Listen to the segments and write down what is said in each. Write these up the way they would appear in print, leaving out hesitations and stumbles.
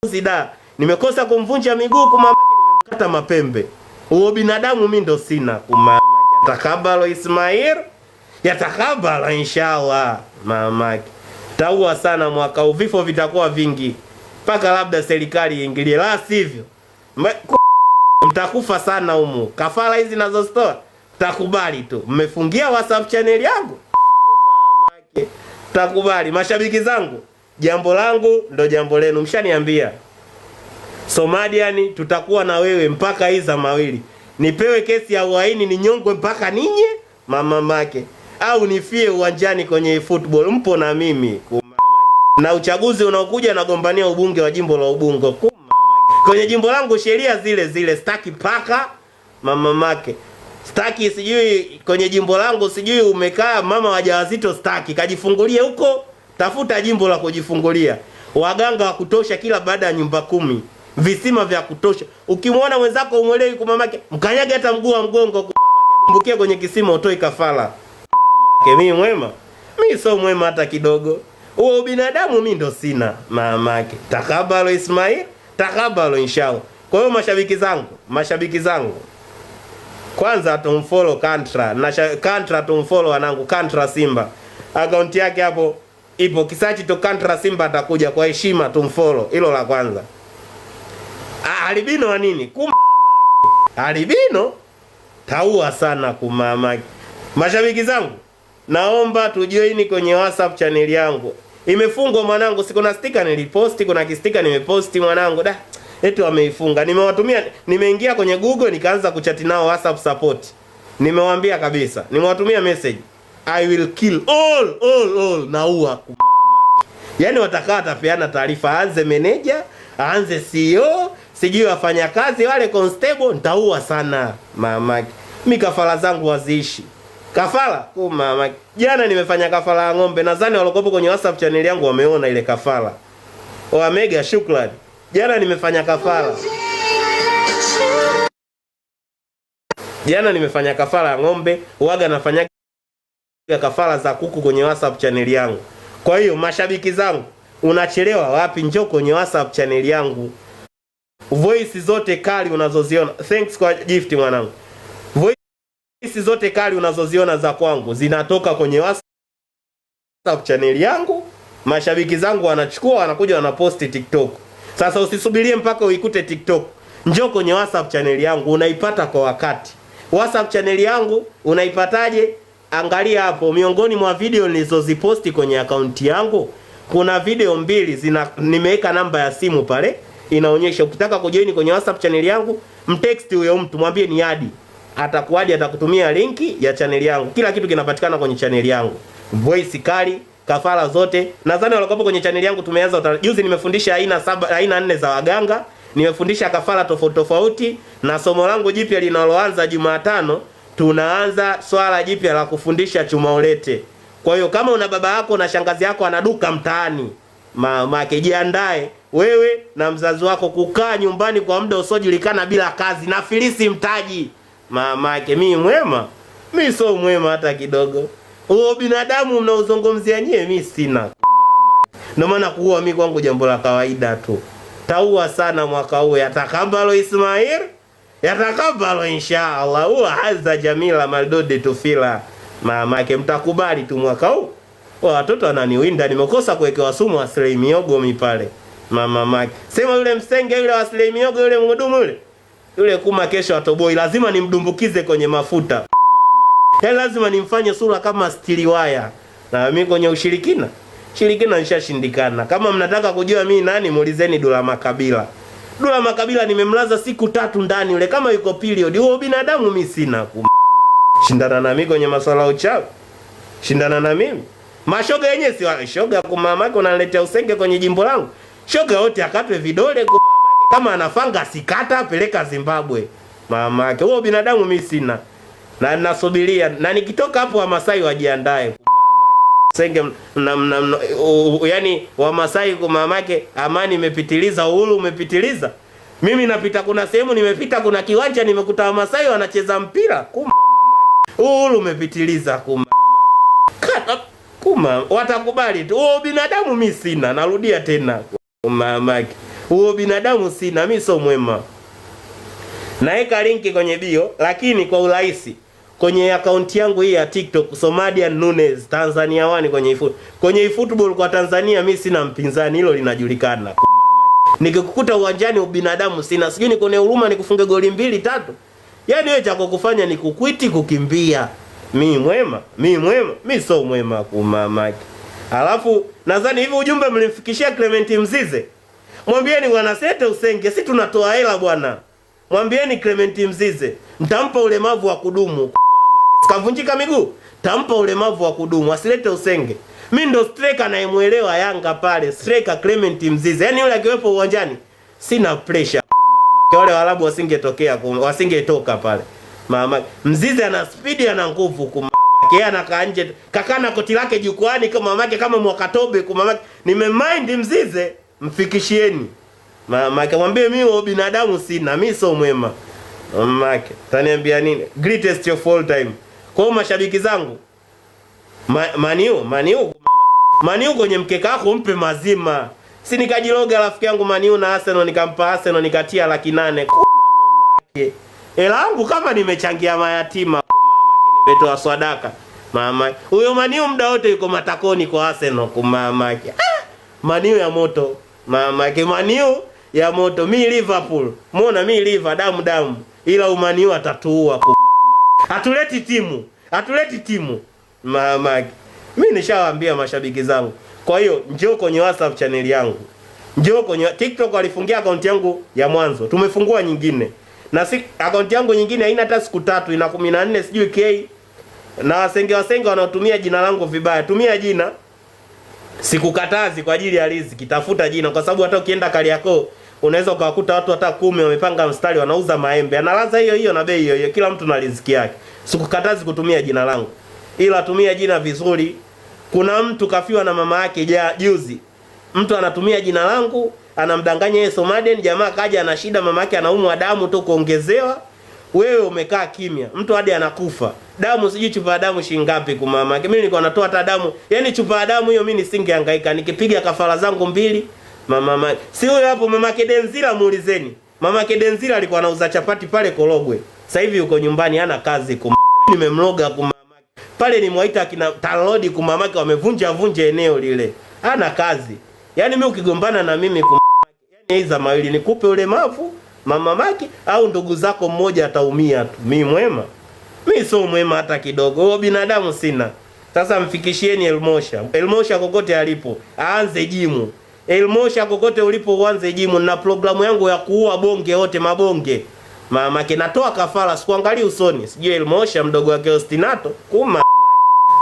Zida. Nimekosa kumvunja miguu kumamake, nimemkata mapembe. Huo binadamu mimi ndo sina kumamake. Yatakabalo Ismail, yatakabalo inshallah mamake. Taua sana mwaka huu, vifo vitakuwa vingi. Paka labda serikali iingilie, la sivyo mtakufa sana humu. Kafara hizi nazozitoa takubali tu. Mmefungia WhatsApp channel yangu mamake. Takubali mashabiki zangu. Jambo langu ndo jambo lenu, mshaniambia. Somaliani tutakuwa na wewe mpaka hiza mawili. Nipewe kesi ya uhaini ninyongwe mpaka ninye mamake, au nifie uwanjani kwenye football, mpo na mimi na uchaguzi unaokuja nagombania ubunge wa jimbo la Ubungo kwenye jimbo langu. Sheria zile zile, staki paka mamake, staki sijui kwenye jimbo langu sijui umekaa mama wajawazito, staki kajifungulie huko, tafuta jimbo la kujifungulia. Waganga wa kutosha kila baada ya nyumba 10, visima vya kutosha. Ukimwona mwenzako umwelewi kwa mamake, mkanyage hata mguu wa mgongo kwa mamake, adumbukie kwenye kisima utoi kafara. Mimi mwema? Mimi sio mwema hata kidogo. Huo binadamu mimi ndo sina mamake. Takabalo Ismail, takabalo inshallah. Kwa hiyo mashabiki zangu, kwanza tumfollow Kantra. Na Kantra tumfollow wanangu, Kantra Simba. Account yake hapo ipo, kisachi to Kantra Simba atakuja, kwa heshima tumfollow. Hilo la kwanza. Albino wa nini? Kumamake. Albino taua sana kumamake. Mashabiki zangu, naomba tujoini kwenye WhatsApp channel yangu. Imefungwa mwanangu, siko na sticker niliposti, kuna kistika nimeposti mwanangu. Da, eti wameifunga. Nimewatumia, nimeingia kwenye Google nikaanza kuchati nao WhatsApp support. Nimewaambia kabisa, nimewatumia message, I will kill all naua kumamake. Yaani watakaa atapeana taarifa, aanze manager, aanze CEO, sijui wafanya kazi wale constable, nitaua sana mamake. Mimi kafara zangu waziishi. Kafara kumamake. Jana nimefanya kafara ya ng'ombe. Nadhani walokopo kwenye WhatsApp channel yangu wameona ile kafara. Mega shukrani. Jana nimefanya kafara. Jana nimefanya kafara ya ng'ombe. Huaga nafanya kafara za kuku kwenye WhatsApp channel yangu. Kwa hiyo mashabiki zangu, unachelewa wapi? Njoo kwenye WhatsApp channel yangu. Voice zote kali unazoziona. Thanks kwa gift mwanangu. Voice zote kali unazoziona za kwangu zinatoka kwenye WhatsApp channel yangu. Mashabiki zangu wanachukua, wanakuja wanaposti TikTok. Sasa usisubirie mpaka uikute TikTok. Njoo kwenye WhatsApp channel yangu, unaipata kwa wakati. WhatsApp channel yangu unaipataje? Angalia hapo, miongoni mwa video nilizoziposti kwenye akaunti yangu kuna video 2 nimeweka namba ya simu pale, inaonyesha. Ukitaka kujoin kwenye WhatsApp channel yangu, mtext huyo mtu, mwambie ni adi. Atakuadi, atakutumia linki ya channel yangu. Kila kitu kinapatikana kwenye channel yangu. Voice kali, kafara zote. Nadhani walokopo kwenye channel yangu tumeanza juzi, nimefundisha aina 4 za waganga. Nimefundisha kafara tofauti tofauti, na somo langu jipya linaloanza Jumatano, tunaanza swala jipya la kufundisha chuma ulete. Kwa hiyo kama una baba yako na shangazi yako anaduka mtaani, mamake, jiandae wewe na mzazi wako kukaa nyumbani kwa muda usiojulikana bila kazi na filisi mtaji. Mamake, mimi mwema? Mimi sio mwema hata kidogo. Huo binadamu mnaozungumzia nyewe mimi sina. Ndio maana kuua mimi kwangu jambo la kawaida tu. Taua sana mwaka huu. Yatakabalo Ismail, yatakabalo inshallah. Huwa azza jamila maldode tufila. Mamake, mtakubali tu mwaka huu. Watoto wananiwinda, nimekosa kuwekewa sumu wa Slay Miogo pale. Mamake, sema yule msenge yule wa Slay Miogo yule mhudumu yule kuma kesho atoboi, lazima nimdumbukize kwenye mafuta. Yaani lazima nimfanye sura kama Stiliwaya. Na mimi kwenye ushirikina nishashindikana. Kama mnataka kujua mimi nani, muulizeni Dula Makabila. Dula Makabila nimemlaza siku 3 ndani yule, kama yuko period. Huo binadamu mimi sina. Shindana na mimi kwenye masuala uchawi. Shindana na mimi. Mashoga yenyewe si shoga kumamake, unaletea usenge kwenye jimbo langu. Shoga wote akatwe vidole kumamake, kama anafanga sikata peleka Zimbabwe. Mamake, huo binadamu mimi sina. Na ninasubiria, na nikitoka hapo Wamasai wajiandae. Senge yani Wamasai kumamake, amani imepitiliza, uhuru umepitiliza. Mimi napita, kuna sehemu nimepita, kuna kiwanja nimekuta Wamasai wanacheza mpira. Uhuru umepitiliza kumamake. Watakubali tu. Huo binadamu mimi sina. Narudia tena kumamake. Huo binadamu sina, mimi sio mwema. Naeka linki kwenye bio, lakini kwa urahisi kwenye akaunti yangu hii ya TikTok Somadian Nunes Tanzania 1 kwenye football kwa Tanzania mimi sina mpinzani, hilo linajulikana. Nikikukuta uwanjani ubinadamu sina, sijui niko na huruma nikufunge goli 2 3. Yaani wewe chako kufanya ni kukwiti kukimbia. Mimi mwema, mimi sio mwema kumamaki. Alafu nadhani hivi ujumbe mlimfikishia Clement Mzize. Mwambieni bwana Sete Usenge, si tunatoa hela bwana. Mwambieni Clement Mzize, mtampa ulemavu wa kudumu. Sikavunjika miguu, tampa ulemavu wa kudumu, asilete usenge. Mimi ndo striker anayemuelewa Yanga pale, striker Clement Mzize. Yaani yule akiwepo uwanjani sina pressure. Wale Waarabu wasingetoka pale. Mama Mzize ana speed, ana nguvu yeye anakaa nje, kakana koti lake jukwani kama mamake kama Mwakatobe mamake. Nimemind Mzize, mfikishieni. Mama mwambie mimi binadamu sina, mimi sio mwema. Mamake taniambia nini? Greatest of all time. Kwa hiyo mashabiki zangu Maniu kwenye mkeka wako mpe mazima. Si nikajiloga rafiki yangu Maniu na Arsenal, nikampa Arsenal nikatia 800,000. Mamake. Hela yangu kama nimechangia mayatima, mamake nimetoa sadaka. Mama huyo Maniu muda wote yuko matakoni kwa Arsenal mamake. Maniu ya moto. Mamake Maniu ya moto. Mi Liverpool. Muona mi Liverpool damu. Ila Maniu atatuua mamake. Hatuleti timu. Mamake. Mimi nishawaambia mashabiki zangu. Kwa hiyo njoo kwenye WhatsApp channel yangu. Njoo kwenye TikTok walifungia akaunti yangu ya mwanzo. Tumefungua nyingine. Na si akaunti yangu nyingine haina hata siku 3, ina 14 sijui K. Na wasenge wanaotumia jina langu vibaya. Tumia jina. Sikukatazi kwa ajili ya riziki. Tafuta jina kwa sababu hata ukienda Kariakoo unaweza ukawakuta watu hata 10 wamepanga mstari wanauza maembe. Analaza hiyo na bei hiyo. Kila mtu na riziki yake. Sikukatazi kutumia jina langu. Ila tumia jina vizuri. Kuna mtu kafiwa na mama yake juzi. Mtu anatumia jina langu, anamdanganya yeye Somadian, jamaa kaja ana shida, mama yake anaumwa damu tu kuongezewa. Wewe umekaa kimya. Mtu hadi anakufa. Damu sijui chupa ya damu shilingi ngapi kwa mama yake. Mimi nilikuwa natoa hata damu. Yaani chupa ya damu hiyo mimi nisingehangaika. Nikipiga kafara zangu 2. Mama si huyo hapo mamake Denzila muulizeni. Mamake Denzila alikuwa anauza chapati pale Korogwe. Sasa hivi yuko nyumbani hana kazi kwa mama. Mimi nimemloga kwa pale nimwaita akina Talodi kumamake wamevunja eneo lile. Hana kazi. Yaani mimi ukigombana na mimi kumamake, yaani hizo mawili nikupe ulemavu mamamake au ndugu zako mmoja ataumia tu. Mimi mwema? Mimi sio mwema hata kidogo. Huo binadamu sina. Sasa mfikishieni Elmosha kokote alipo. Aanze jimu. Elmosha kokote ulipo uanze jimu na programu yangu ya kuua bonge wote mabonge. Mamake natoa kafara sikuangalia usoni. Sijui Elmosha mdogo wake Ostinato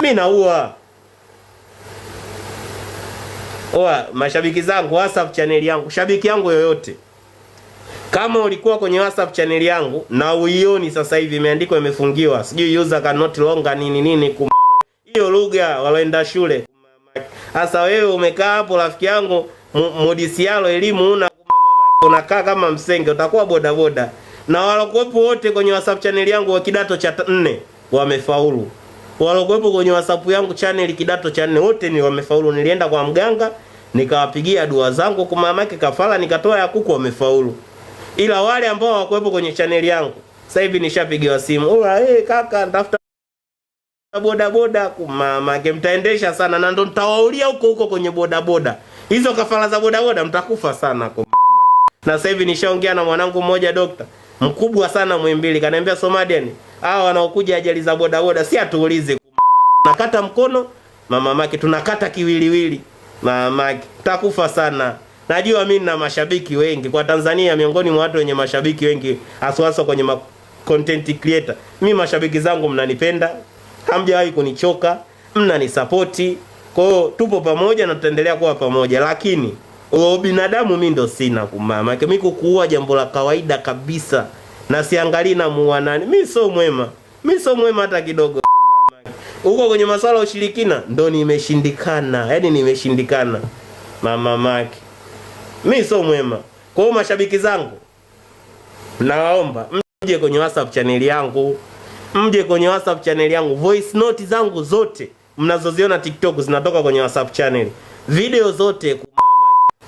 mimi naua. Mashabiki zangu WhatsApp channel yangu, shabiki yangu yoyote. Kama ulikuwa kwenye WhatsApp channel yangu na uioni sasa hivi imeandikwa imefungiwa. Sijui user cannot longer nini hiyo lugha waloenda shule. Sasa wewe umekaa hapo rafiki yangu modisialo elimu unakaa kama msenge utakuwa bodaboda. Na walokuwepo wote kwenye WhatsApp channel yangu wa kidato cha 4 wamefaulu. Walokuwepo kwenye WhatsApp yangu channel kidato cha 4 wote ni wamefaulu. Nilienda kwa mganga nikawapigia dua zangu kwa mamake kafara nikatoa ya kuku wamefaulu. Ila wale ambao hawakuwepo kwenye channel yangu sasa hivi nishapigiwa simu. Kaka nitafuta bodaboda kwa mamake mtaendesha sana na ndo nitawaulia huko kwenye bodaboda. Hizo kafara za bodaboda mtakufa sana kwa mamake. Na sasa hivi nishaongea na mwanangu mmoja dokta mkubwa sana Muhimbili kaniambia Somadian hao wanaokuja ajali za bodaboda si atuulize tunakata mkono mamake tunakata kiwiliwili mamake takufa sana. Najua mimi na mashabiki wengi kwa Tanzania, miongoni mwa watu wenye mashabiki wengi hasa kwenye content creator. Mimi mashabiki zangu mnanipenda, hamjawahi kunichoka, mnanisupporti. Kwa hiyo tupo pamoja na tutaendelea kuwa pamoja, lakini binadamu mimi ndo sina kumama. Mimi kukuua jambo la kawaida kabisa. Na siangalii na muua nani. Mimi sio mwema. Mimi sio mwema hata kidogo. Huko kwenye masuala ya ushirikina ndo nimeshindikana. Yaani nimeshindikana. Mamake. Mimi sio mwema. Kwa hiyo mashabiki zangu nawaomba mje kwenye WhatsApp channel yangu. Mje kwenye WhatsApp channel yangu. Voice note zangu zote mnazoziona TikTok zinatoka kwenye WhatsApp channel. Video zote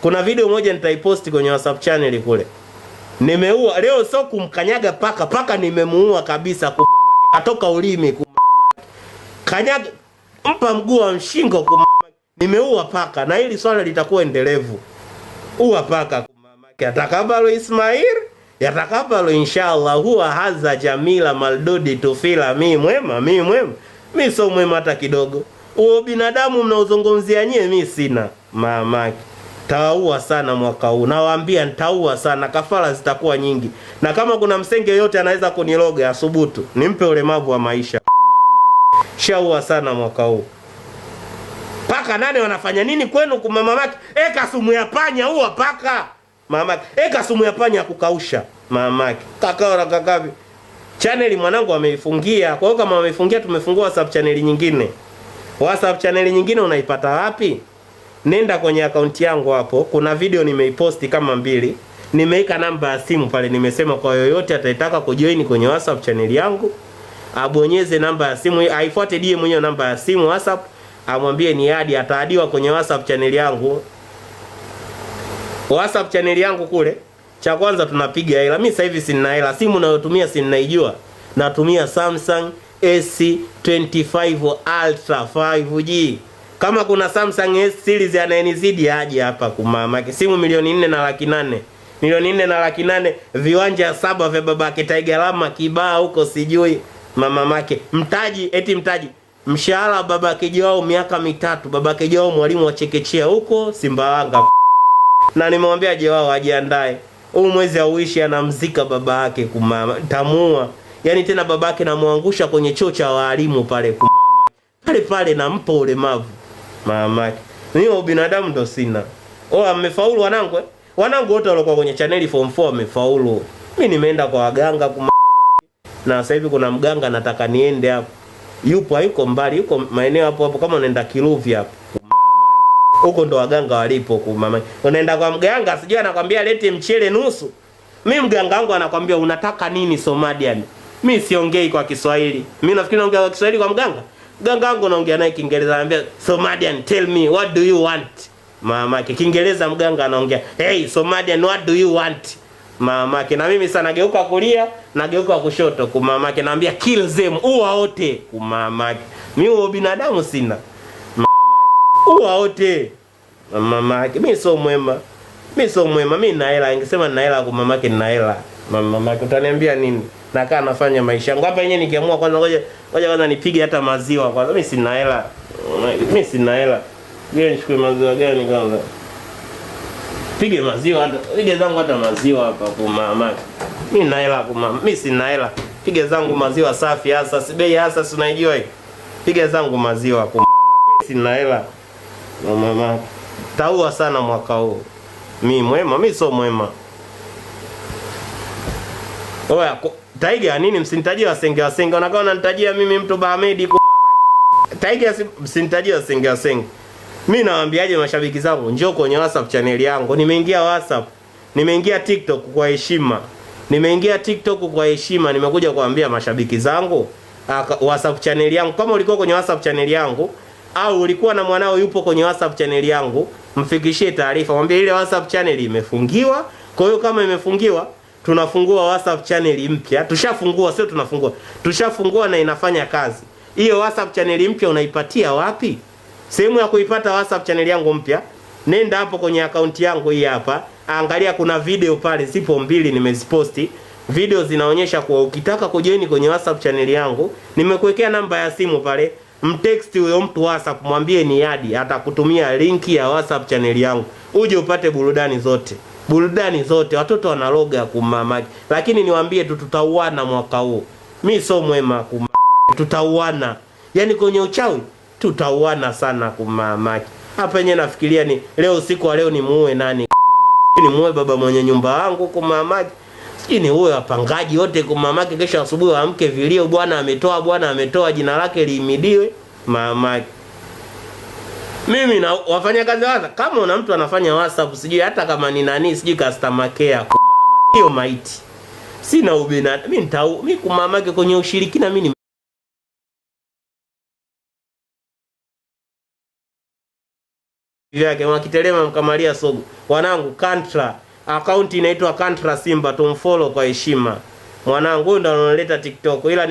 Kuna video moja nitaiposti kwenye WhatsApp channel kule. Nimeua leo, sio kumkanyaga paka nimemuua kabisa kumamake. Katoka ulimi kumamake. Kanyaga mpa mguu wa mshingo kumamake. Nimeua paka na hili swala litakuwa endelevu. Ua paka kumamake. Atakabalo Ismail, yatakabalo inshallah. Huwa haza Jamila Maldudi tufila. Mimi mwema. Mimi sio mwema hata kidogo. Huo binadamu mnaozungumzia nyie mimi sina mamake. Taua sana mwaka huu. Nawaambia nitaua sana, kafara zitakuwa nyingi. Na kama kuna msenge yote anaweza kuniloga asubutu, nimpe ulemavu wa maisha. Shaua sana mwaka huu. Paka nane wanafanya nini kwenu kumamamaki? Eka sumu ya panya huwa paka. Mamaki. Eka sumu ya panya kukausha. Mamaki. Kakao na kakabi. Channel mwanangu ameifungia. Kwa hiyo kama wameifungia, tumefungua WhatsApp channel nyingine. WhatsApp channel nyingine unaipata wapi? Nenda kwenye akaunti yangu hapo. Kuna video nimeiposti kama 2. Nimeika namba ya simu pale, nimesema kwa yoyote ataitaka kujoin kwenye WhatsApp channel yangu, abonyeze namba ya simu, aifuate DM mwenyewe namba ya simu WhatsApp, amwambie ni hadi ataadiwa kwenye WhatsApp channel yangu. WhatsApp channel yangu kule, cha kwanza tunapiga hela. Mimi sasa hivi sina hela. Simu ninayotumia si ninaijua. Natumia Samsung S25 Ultra 5G. Kama kuna Samsung S series anayenizidi aje hapa kumamake. Simu milioni 4,800,000. Milioni 4,800,000, viwanja 7 vya babake Tiger Lama kibaa huko sijui mamamake. Mtaji. Mshahara babake Joao miaka 3. Babake Joao mwalimu wa chekechea huko Simbawanga. Na nimemwambia Joao ajiandae. Huu mwezi auishi anamzika baba yake kumama. Tamua. Yaani tena babake namuangusha kwenye choo cha walimu pale kumamake. Pale nampa ulemavu. Mamake. Mimi binadamu ndo sina. Amefaulu wanangu. Wanangu wote walikuwa kwenye channel form 4 wamefaulu. Mimi nimeenda kwa waganga kumamake. Na sasa hivi kuna mganga nataka niende hapo. Hayuko mbali, yuko maeneo hapo kama unaenda Kiluvi hapo. Huko ndo waganga walipo kumamake. Unaenda kwa mganga sijui anakwambia lete mchele nusu. Mimi mganga wangu anakwambia unataka nini Somalian? Mimi siongei kwa Kiswahili. Mimi nafikiri naongea kwa Kiswahili kwa mganga. Mganga wangu naongea naye Kiingereza, anambia Somalian tell me what do you want? Mamake Kiingereza mganga anaongea, hey Somalian what do you want? Mamake na mimi sana nageuka kulia, nageuka kushoto kumamake, naambia kill them, uwa wote kumamake. Mimi huo binadamu sina. Mamake uwa wote. Mamake mimi sio mwema. Mimi nina hela, ningesema nina hela kumamake nina hela. Mamake utaniambia nini? Nakaa nafanya maisha yangu. Hapa yenyewe nikiamua kwanza ngoja kwanza nipige hata maziwa kwanza. Mimi sina hela. Yeye nichukue maziwa gani kwanza? Pige maziwa hata. Pige zangu hata maziwa hapa kwa mama. Mimi nina hela kwa mama. Mimi sina hela. Pige zangu maziwa safi hasa. Bei hasa tunaijua hii. Pige zangu maziwa kwa mama. Mimi sina hela. Mama. Taua sana mwaka huu. Mimi mwema, mimi sio mwema. Oya, Tiger nini msinitajie wasenge. Unakaa unanitajia mimi mtu Bahmedi kwa Tiger, msinitajie wasenge. Mimi nawaambiaje mashabiki zangu, njoo kwenye WhatsApp channel yangu. Nimeingia WhatsApp. Nimeingia TikTok kwa heshima. Nimekuja kuambia mashabiki zangu WhatsApp channel yangu. Kama ulikuwa kwenye WhatsApp channel yangu au ulikuwa na mwanao yupo kwenye WhatsApp channel yangu, mfikishie taarifa. Mwambie ile WhatsApp channel imefungiwa. Kwa hiyo kama imefungiwa, tunafungua WhatsApp channel mpya. Tushafungua, sio tunafungua. Tushafungua na inafanya kazi. Hiyo WhatsApp channel mpya unaipatia wapi? Sehemu ya kuipata WhatsApp channel yangu mpya, nenda hapo kwenye akaunti yangu hii hapa. Angalia kuna video pale zipo 2 nimeziposti. Video zinaonyesha kwa ukitaka kujoin kwenye WhatsApp channel yangu, nimekuwekea namba ya simu pale. Mtext huyo mtu WhatsApp, mwambie ni hadi atakutumia linki ya WhatsApp channel yangu. Uje upate burudani zote. Watoto wanaloga kumamaki. Lakini niwaambie tu tutauana mwaka huu. Mimi sio mwema kumamaki. Tutauana. Yaani kwenye uchawi tutauana sana kumamaki. Hapa yenyewe nafikiria ni leo usiku wa leo ni muue nani kumamaki. Sijui ni muue baba mwenye nyumba wangu kumamaki. Sijui ni uwe wapangaji wote kumamaki, kesho asubuhi waamke vilio bwana ametoa jina lake liimidiwe mamaki. Mimi na wafanya kazi WhatsApp, kama una mtu anafanya WhatsApp sijui hata kama ni nani sijui customer care kumamaki, hiyo maiti. Sina ubinadamu. Mimi kumamaki kwenye ushirikina mimi vyake wakitelema mkamalia sogo. Wanangu Kantra, account inaitwa Kantra Simba, tumfollow kwa heshima. Mwanangu huyo ndo analeta TikTok, ila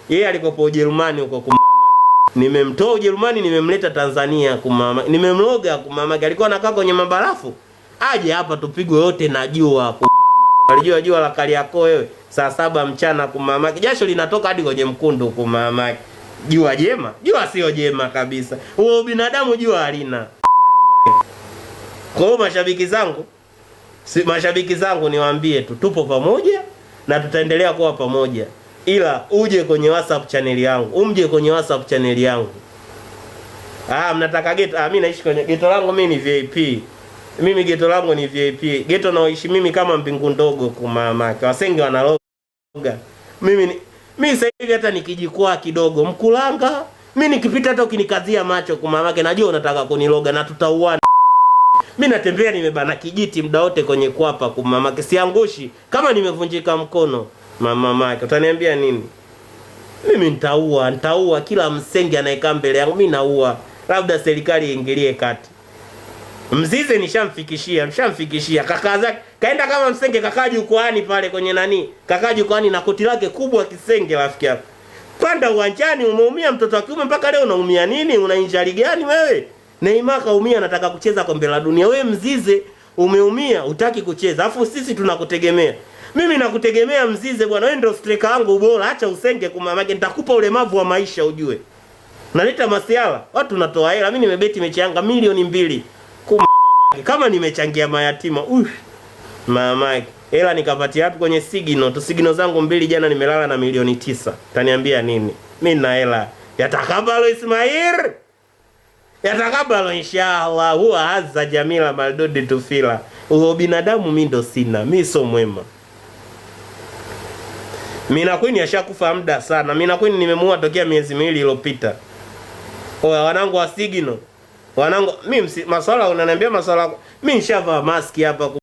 yeye alikopo Ujerumani huko kumama. Nimemtoa Ujerumani nimemleta Tanzania kumama. Nimemloga kumama. Alikuwa anakaa kwenye mabarafu. Aje hapa tupigwe wote na jua kumama. Alijua jua la Kariakoo wewe. Saa 7 mchana kumama. Jasho linatoka hadi kwenye mkundu kumama. Jua jema? Jua sio jema kabisa. Huo binadamu jua halina. Kwa hiyo mashabiki zangu niwaambie tu tupo pamoja na tutaendelea kuwa pamoja. Ila uje kwenye WhatsApp channel yangu. Umje kwenye WhatsApp channel yangu. Mnataka geto? Mimi naishi kwenye geto langu, mimi ni VIP. Mimi geto langu ni VIP. Geto naoishi mimi kama mbingu ndogo kumama. Wasenge wanaloga. Mimi sasa hivi hata nikijikwaa kidogo mkulanga, mimi nikipita hata ukinikazia macho kumamake najua unataka kuniloga na tutauana. Mimi natembea nimebana kijiti muda wote kwenye kwapa kumamake, siangushi kama nimevunjika mkono. Mamake utaniambia nini? Mimi nitaua kila msenge anayekaa mbele yangu, mimi naua. Labda serikali iingilie kati. Mzize mshamfikishia kaka zake. Kaenda kama msenge kakaa jukwani pale kwenye nani? Kakaa jukwani na koti lake kubwa kisenge rafiki yako. Panda uwanjani umeumia mtoto wa kiume mpaka leo unaumia nini? Una injari gani wewe? Neymar kaumia anataka kucheza kombe la dunia. Wewe Mzize umeumia hutaki kucheza. Alafu sisi tunakutegemea. Mimi nakutegemea Mzize bwana, wewe ndio striker wangu bora, acha usenge kumamake, nitakupa ulemavu wa maisha ujue. Naleta masiala, watu natoa hela, mimi nimebeti mechi Yanga milioni 2. Kumamake, kama nimechangia mayatima, mamake. Hela nikapatia wapi kwenye Signal? Signal zangu 2 jana nimelala na milioni 9. Taniambia nini? Mimi na hela. Yatakabalo Ismail. Yatakabalo inshallah. Huwa azza Jamila Maldodi tufila. Huo binadamu mimi ndo sina. Mimi sio mwema. Mina Queen ashakufa muda sana. Mina Queen nimemuua tokea miezi 2 iliyopita. Wanangu wa Signal. Wanangu mimi maswala unaniambia maswala. Mimi nishavaa maski hapa.